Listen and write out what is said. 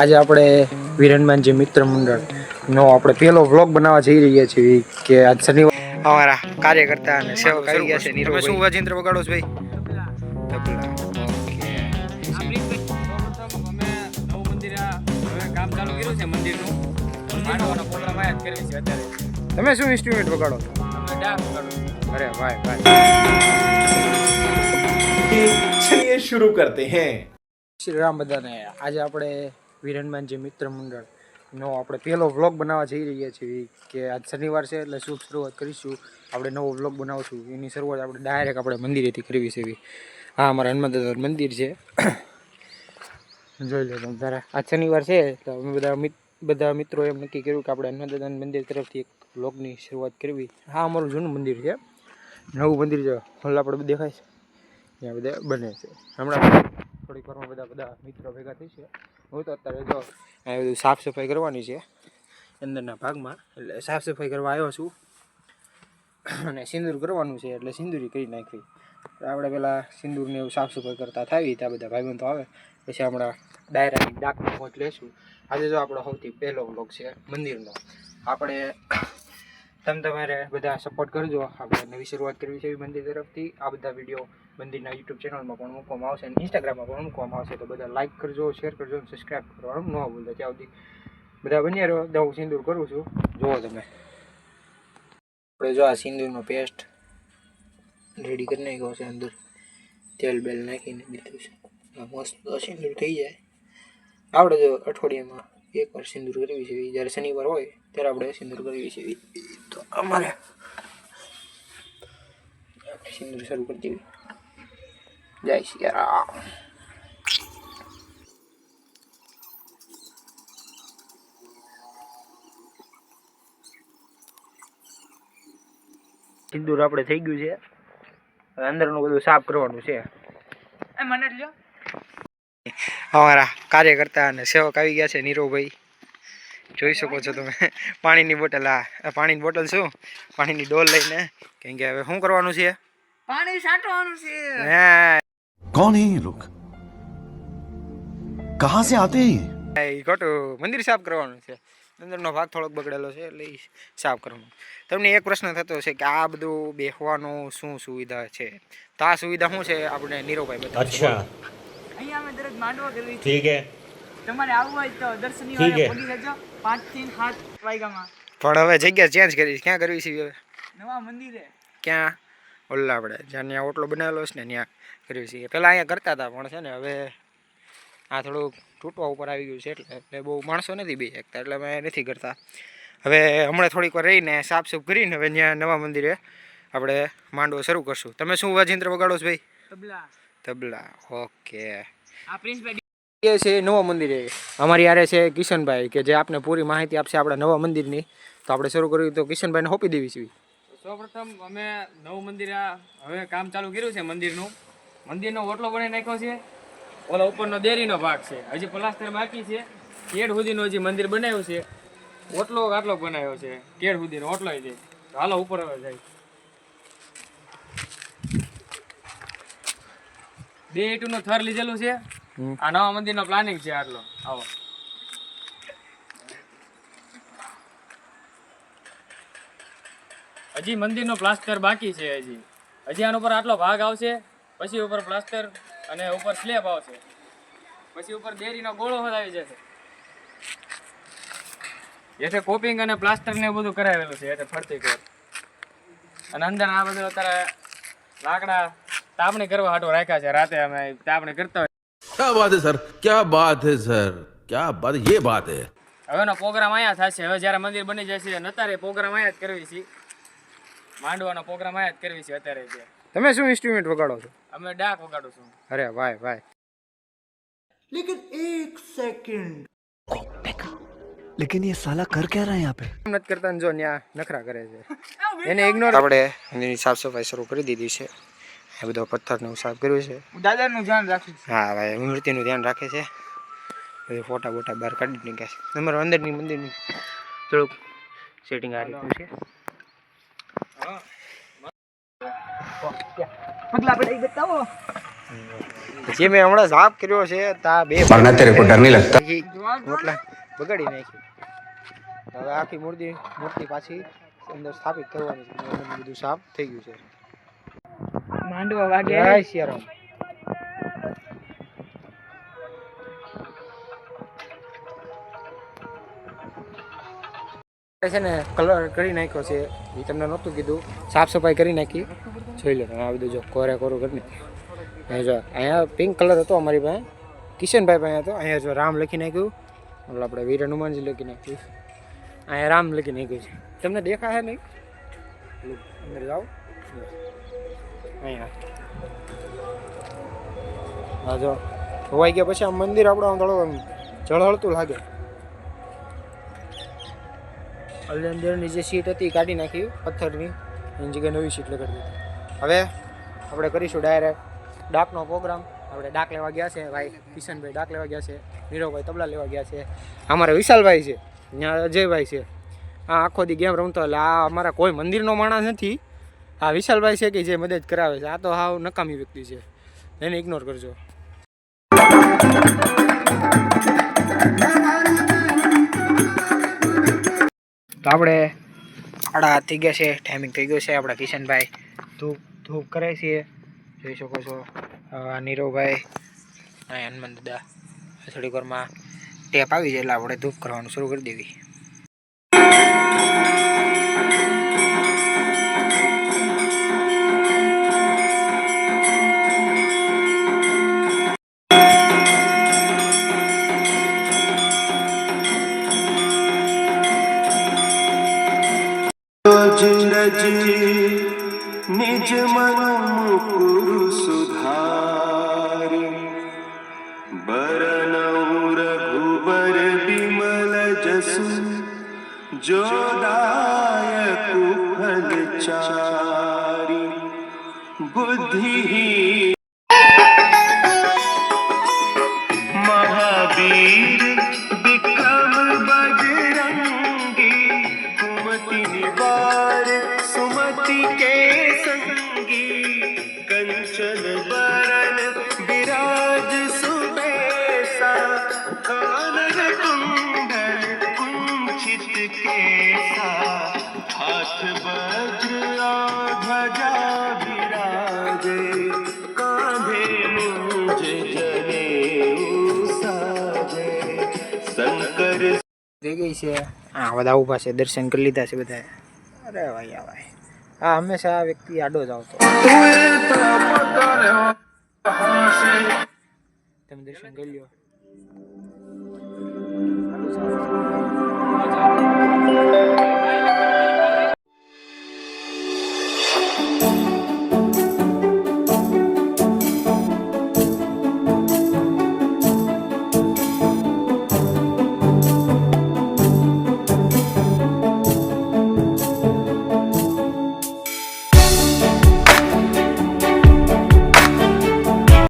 આજે આપણે વિરનમાનજી મિત્ર મંડળ નો આપણે પહેલો વ્લોગ બનાવવા જઈ રહ્યા છીએ કે આજ શનિવાર અમારા કાર્યકર્તા અને સેવક આવી ગયા છે. તમે શું વાજિંત્ર વગાડો છો ભાઈ? તબલા. ઓકે. અમે નવું મંદિર હવે કામ ચાલુ કર્યું છે મંદિરનું. માંડવાનો પ્રોગ્રામ આયા જ કરી છે અત્યારે. તમે શું ઇન્સ્ટ્રુમેન્ટ વગાડો છો? અમે ડાક વગાડો. અરે ભાઈ ભાઈ. चलिए शुरू करते हैं. શ્રી રામ બધાને. આજે આપણે વિરનમાનજી મિત્ર મંડળ નો આપણે પહેલો વ્લોગ બનાવવા જઈ રહ્યા છીએ કે આજ શનિવાર છે એટલે શુભ શરૂઆત કરીશું. આપણે નવો વ્લોગ બનાવશું. એની શરૂઆત આપણે ડાયરેક્ટ આપણે મંદિરેથી કરવી છે એવી. હા, અમારા હનુમાન દાદા મંદિર છે. જોઈ લો તમે તારે. આજ શનિવાર છે તો અમે બધા મિત્રો એમ નક્કી કર્યું કે આપણે હનુમાન દાદાના મંદિર તરફથી એક વ્લોગની શરૂઆત કરવી. હા, અમારું જૂનું મંદિર છે. નવું મંદિર છે હોલ આપણે દેખાય છે ત્યાં બધા બને છે. હમણાં થોડીક વારમાં બધા મિત્રો ભેગા થઈ છે. હું તો અત્યારે જો આ બધું સાફ સફાઈ કરવાની છે અંદરના ભાગમાં, એટલે સાફ સફાઈ કરવા આવ્યો છું અને સિંદૂર કરવાનું છે એટલે સિંદૂરી કરી નાખવી. આપણે પહેલાં સિંદૂરને એવું સાફ સફાઈ કરતા થાવી ત્યાં બધા ભાઈબંધો આવે પછી હમણાં ડાયરાની ડાકનો પહોંચ લેશું. આજે જો આપણો સૌથી પહેલો વ્લોગ છે મંદિરનો. આપણે તમારે બધા સપોર્ટ કરજો. આપણે નવી શરૂઆત કરવી છે મંદિર તરફથી. આ બધા વિડીયો મંદિરના યુટ્યુબ ચેનલમાં પણ મૂકવામાં આવશે અને ઇન્સ્ટાગ્રામમાં પણ મૂકવામાં આવશે. તો બધા લાઇક કરજો, શેર કરજો અને સબસ્ક્રાઈબ કરવાનું ન ભૂલતા. ત્યાં સુધી બધા બન્યા રહો. હું સિંદૂર કરું છું, જુઓ તમે. આપણે જો આ સિંદૂરનો પેસ્ટ રેડી કરી નાખ્યો છે. અંદર તેલ બેલ નાખીને દીધું છે. મસ્ત સિંદૂર થઈ જાય. આપણે જો અઠવાડિયામાં એકવાર સિંદૂર કરવી છે. જ્યારે શનિવાર હોય ત્યારે આપણે સિંદૂર કરવી છે. તો અમારે સિંદૂર શરૂ કરી દેવી. જય શ્રી રામ. સિંદૂર આપણે થઈ ગયું છે. હવે અંદરનું બધું સાફ કરવાનું છે. મને લ્યો. અમારા કાર્યકર્તા અને સેવક આવી ગયા છે. નીરવભાઈ જોઈ શકો છો તમે. પાણીની બોટલ, આ પાણીની બોટલ શું પાણીની ડોલ લઈને, કેમ કે હવે શું કરવાનું છે? પાણી છાંટવાનું છે. હે, कौन है ये लोग? कहाँ से आते हैं? ખોટું મંદિર સાફ કરવાનું છે. અંદરનો ભાગ થોડોક બગડેલો છે એટલે સાફ કરવાનું. તમને એક પ્રશ્ન થતો હશે કે આ બધું બેસવાનું શું સુવિધા છે? તો આ સુવિધા શું છે આપણે નીરવભાઈ બતાવશે. अच्छा, અહીંયા અમે દરરોજ માંડવો કરવી છે. ठीक है. તમારે આવવું હોય તો દર શનિવારે પહોંચી જજો 5 થી 7 વાગ્યામાં. પણ હવે જગ્યા ચેન્જ કરી. ક્યાં કરવી છે હવે? નવા મંદિરે. ક્યાં? ઓલા આપણે જ્યાં ત્યાં ઓટલો બનાવેલો છે ને ત્યાં કરવી છે. પહેલાં અહીંયા કરતા હતા પણ છે ને હવે આ થોડુંક તૂટવા ઉપર આવી ગયું છે એટલે બહુ માણસો નથી બે શકતા એટલે અમે નથી કરતા. હવે હમણાં થોડીક વાર રહીને સાફ સૂફ કરીને હવે ત્યાં નવા મંદિરે આપણે માંડવો શરૂ કરશું. તમે શું વાજિંત્ર વગાડો છો ભાઈ? તબલા. તબલા. ઓકે. આ પ્રિન્સભાઈ એ છે નવા મંદિરે. અમારી યારે છે કિશનભાઈ કે જે આપને પૂરી માહિતી આપશે આપણા નવા મંદિરની. તો આપણે શરૂ કર્યું તો કિશનભાઈને સોંપી દેવી છે. સૌપ્રથમ અમે નવું મંદિર હવે કામ ચાલુ કર્યું છે મંદિરનું. મંદિરનો ઓટલો બનાવી નાખ્યો છે. ઓલા ઉપરનો દેરીનો ભાગ છે, હજી પ્લાસ્ટર બાકી છે. કેડ સુધીનું હજી મંદિર બનાવ્યું છે. ઓટલો આટલો બનાવ્યો છે, કેડ સુધીનો ઓટલો છે. હાલો ઉપર હવે જાય. 2 ઈંટનું થર લીધેલું છે. આ નવા મંદિરનો પ્લાનિંગ છે આટલો. આવો હજી મંદિરનો પ્લાસ્ટર બાકી છે. હજી આના ઉપર આટલો ભાગ આવશે, પછી ઉપર પ્લાસ્ટર અને ઉપર સ્લેબ આવશે, પછી ઉપર દેરીનો ગોળો આવી જશે. એટલે કોપિંગ અને પ્લાસ્ટર ને બધું કરાવેલું છે એટલે ફરતી કોર. અને અંદર આ બધું અત્યારે લાકડા તાપણી કરવા હાટો રાખ્યા છે. રાતે અમે તાપણી કરતા હોય. क्या बात है सर, क्या बात है सर, क्या बात, ये बात है. હવેનો પ્રોગ્રામ અહીંયા થશે. હવે જ્યારે મંદિર બની જશે અત્યારે પ્રોગ્રામ અહીંયા જ કરવી છે. માંડવાનો પ્રોગ્રામ અહીંયા જ કરવી છે અત્યારે. તમે શું ઇન્સ્ટ્રુમેન્ટ વગાડો છો? અમે ડાક વગાડું છું. અરે ભાઈ ભાઈ. लेकिन ये साला कर क्या रहा है यहाँ पे? નથી કરતા ને જો ત્યાં નખરા કરે છે એને ઇગ્નોર. આપણે એની સાફ સફાઈ શરૂ કરી દીધી છે. એ બધો પથ્થરનું સાફ કર્યું છે. દાદાનું ધ્યાન રાખીશ. હા ભાઈ, મૂર્તિનું ધ્યાન રાખે છે. બધું ફોટા બોટા બહાર કાઢી નાખ્યા છે. તમારું અંદરની મંદિરની થોડુંક સેટિંગ આ રીતનું છે. પગલા આપણે બતાવો. જે મેં હમણાં સાફ કર્યો છે તા બે वरना तेरे को डर नहीं लगता રોટલા બગાડી નાખ્યું. હવે આખી મૂર્તિ પાછી અંદર સ્થાપિત કરવાની છે. બધું સાફ થઈ ગયું છે. માંડવા વાગે જય સિયારામ. છે ને કલર કરી નાખ્યો છે એ તમને નહોતું કીધું. સાફ સફાઈ કરી નાખી. જોઈ લો આ બધું જો કોરે કોરું કરી નાખ્યું. અહીંયા જો અહીંયા પિંક કલર હતો અમારી પાસે, કિશનભાઈ પાસે હતો. અહીંયા જો રામ લખી નાખ્યું, એટલે આપણે વીર હનુમાનજી લખી નાખ્યું. અહીંયા રામ લખી નાખ્યું છે. તમને દેખાય નહીં? અંદર જાઓ અહીંયા. હા જો ધોવાઈ ગયા પછી આ મંદિર આપણું આમ થોડું ઝળહળતું લાગે. અંદરની જે સીટ હતી એ કાઢી નાખી પથ્થરની, એની જગ્યાએ નવી સીટ લગાડી દીધી. હવે આપણે કરીશું ડાયરેક્ટ ડાકનો પ્રોગ્રામ. આપણે ડાક લેવા ગયા છે ભાઈ કિશનભાઈ, ડાક લેવા ગયા છે. નીરવભાઈ તબલા લેવા ગયા છે. અમારા વિશાલભાઈ છે, ત્યાં અજયભાઈ છે. આ આખો દી ગેમ રમતો. એટલે આ અમારા કોઈ મંદિરનો માણસ નથી. આ વિશાલભાઈ છે કે જે મદદ કરાવે છે. આ તો હાવ નકામી વ્યક્તિ છે, એને ઇગ્નોર કરજો. તો આપણે આડા થઈ ગયા છે, ટાઈમિંગ થઈ ગયો છે. આપણા કિશનભાઈ ધૂપ કરે છે, જોઈ શકો છો. આ નીરવભાઈ, આ હનુમાન દાદા. થોડીક વારમાં ટેપ આવી જાય એટલે આપણે ધૂપ કરવાનું શરૂ કરી દેવી. निज मन मुकुरु सुधारि बरनउँ रघुबर बिमल जसु जो दायकु फल चारि बुद्धिहीन महावीर विक्रम बजरंगी कुमति निवार सुमति के संगी कंचन बरन विराज सुबेसा कानन कुंडल कुंचित केसा हाथ वज्र ध्वजा विराजे कांधे मुंज जनेऊ साजे शंकर થઈ ગઈ છે. હા બધા ઊભા છે, દર્શન કરી લીધા છે બધા. અરે ભાઈ આ ભાઈ, હા હંમેશા આ વ્યક્તિ આડો જ આવતો. તમે દર્શન કરી લ્યો.